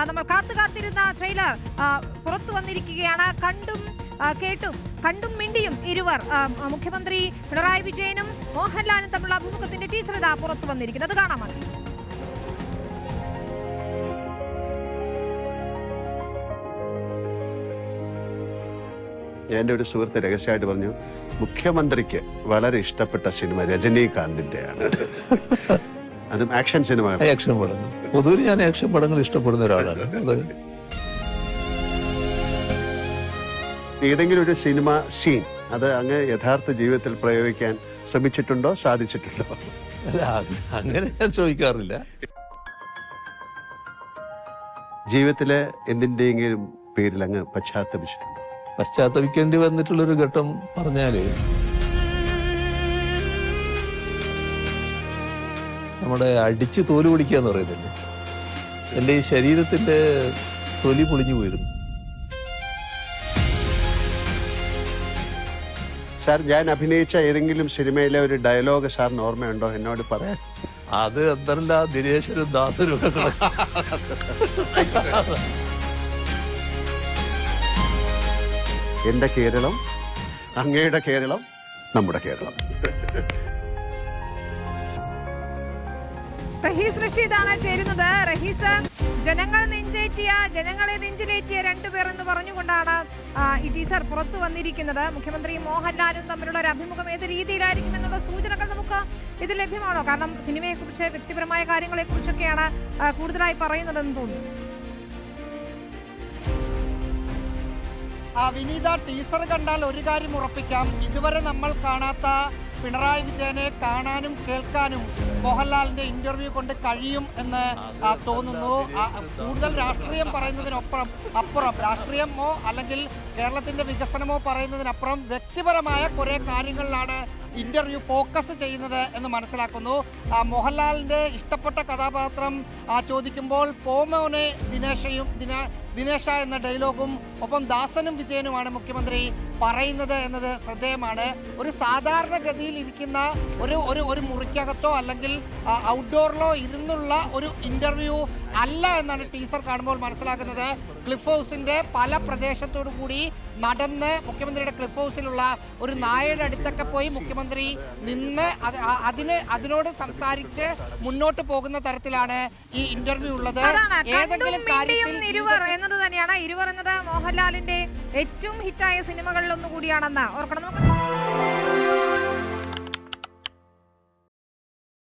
നമ്മൾ കാത്തിരുന്ന ട്രെയിലർ പുറത്തു വന്നിരിക്കുകയാണ്. കണ്ടും മിണ്ടിയും ഇരുവർ മുഖ്യമന്ത്രി പിണറായി വിജയനും മോഹൻലാലും തമ്മിലുള്ള അഭിമുഖത്തിന്റെ ടീസർ ഇതാ പുറത്തു വന്നിരിക്കുന്നത്. കാണാമോ? എൻ്റെ ഒരു സുഹൃത്ത് രഹസ്യമായിട്ട് പറഞ്ഞു, മുഖ്യമന്ത്രിക്ക് വളരെ ഇഷ്ടപ്പെട്ട സിനിമ രജനീകാന്തിന്റെയാണ്. അതും ആക്ഷൻ സിനിമ. ആക്ഷൻ പടങ്ങൾ പൊതുവിൽ ഞാൻ ആക്ഷൻ പടങ്ങൾ ഇഷ്ടപ്പെടുന്ന ഒരാളാണ്. ഏതെങ്കിലും ഒരു സിനിമ സീൻ അത് അങ്ങ് യഥാർത്ഥ ജീവിതത്തിൽ പ്രയോഗിക്കാൻ ശ്രമിച്ചിട്ടുണ്ടോ, സാധിച്ചിട്ടുണ്ടോ? അല്ല, അങ്ങനെ ഞാൻ ചോദിക്കാറില്ല. ജീവിതത്തിലെ എന്തിന്റെയെങ്കിലും പേരിൽ അങ്ങ് പശ്ചാത്തപിച്ചിട്ടുണ്ടോ? പശ്ചാത്തപിക്കേണ്ടി വന്നിട്ടുള്ളൊരു ഘട്ടം പറഞ്ഞാല്, നമ്മുടെ അടിച്ച് തോല് പൊളിക്കുക എന്ന് പറയുന്നില്ലേ, എൻ്റെ ഈ ശരീരത്തിന്റെ തൊലി പൊളിഞ്ഞു പോയിരുന്നു. സാർ, ഞാൻ അഭിനയിച്ച ഏതെങ്കിലും സിനിമയിലെ ഒരു ഡയലോഗ് സാറിന് ഓർമ്മയുണ്ടോ? എന്നോട് പറയാൻ. അത് എന്തല്ല ദിനേശനും ദാസനും എന്റെ കേരളം, അങ്ങയുടെ കേരളം, നമ്മുടെ കേരളം. റഹീസ് റഷീദാണ് ചേരുന്നത്. റഹീസ്, ജനങ്ങളെ നെഞ്ചിലേറ്റിയ രണ്ടുപേർ എന്ന് പറഞ്ഞുകൊണ്ടാണ് ഈ ടീസർ പുറത്തു വന്നിരിക്കുന്നത്. മുഖ്യമന്ത്രിയും മോഹൻലാലും തമ്മിലുള്ള ഒരു അഭിമുഖം ഏത് രീതിയിലായിരിക്കും എന്നുള്ള സൂചനകൾ നമുക്ക് ഇത് ലഭ്യമാണോ? കാരണം സിനിമയെക്കുറിച്ച്, വ്യക്തിപരമായ കാര്യങ്ങളെ കുറിച്ചൊക്കെയാണ് കൂടുതലായി പറയുന്നതെന്ന് തോന്നുന്നു. വിനീത, ടീസർ കണ്ടാൽ ഒരു കാര്യം ഉറപ്പിക്കാം, ഇതുവരെ നമ്മൾ കാണാത്ത പിണറായി വിജയനെ കാണാനും കേൾക്കാനും മോഹൻലാലിന്റെ ഇന്റർവ്യൂ കൊണ്ട് കഴിയും എന്ന് തോന്നുന്നു. കൂടുതൽ രാഷ്ട്രീയം പറയുന്നതിനപ്പുറം രാഷ്ട്രീയമോ അല്ലെങ്കിൽ കേരളത്തിന്റെ വികസനമോ പറയുന്നതിനപ്പുറം വ്യക്തിപരമായ കുറേ കാര്യങ്ങളിലാണ് ഇന്റർവ്യൂ ഫോക്കസ് ചെയ്യുന്നത് എന്ന് മനസ്സിലാക്കുന്നു. മോഹൻലാലിന്റെ ഇഷ്ടപ്പെട്ട കഥാപാത്രം ചോദിക്കുമ്പോൾ പോമോനെ ദിനേശ എന്ന ഡയലോഗും ഒപ്പം ദാസനും വിജയനുമാണ് മുഖ്യമന്ത്രി പറയുന്നത് എന്നത് ശ്രദ്ധേയമാണ്. ഒരു സാധാരണഗതിയിൽ ഇരിക്കുന്ന ഒരു മുറിക്കകത്തോ അല്ലെങ്കിൽ ഔട്ട്ഡോറിലോ ഇരുന്നുള്ള ഒരു ഇന്റർവ്യൂ അല്ല എന്നാണ് ടീസർ കാണുമ്പോൾ മനസ്സിലാക്കുന്നത്. ക്ലിഫ് ഹൗസിന്റെ പല പ്രദേശത്തോടു കൂടി നടന്ന് മുഖ്യമന്ത്രിയുടെ ക്ലിഫ് ഹൗസിലുള്ള ഒരു നായയുടെ അടുത്തൊക്കെ പോയി മുഖ്യമന്ത്രി നിന്ന് അതിനോട് സംസാരിച്ച് മുന്നോട്ട് പോകുന്ന തരത്തിലാണ് ഈ ഇന്റർവ്യൂ ഉള്ളത്. ഏതെങ്കിലും കാര്യത്തിൽ ഇരുവർ എന്നത് തന്നെയാണ്. ഇരുവർ എന്നത് മോഹൻലാലിന്റെ ഏറ്റവും ഹിറ്റായ സിനിമകളിൽ ഒന്നുകൂടിയാണെന്ന് ഓർക്കണം നമുക്ക്.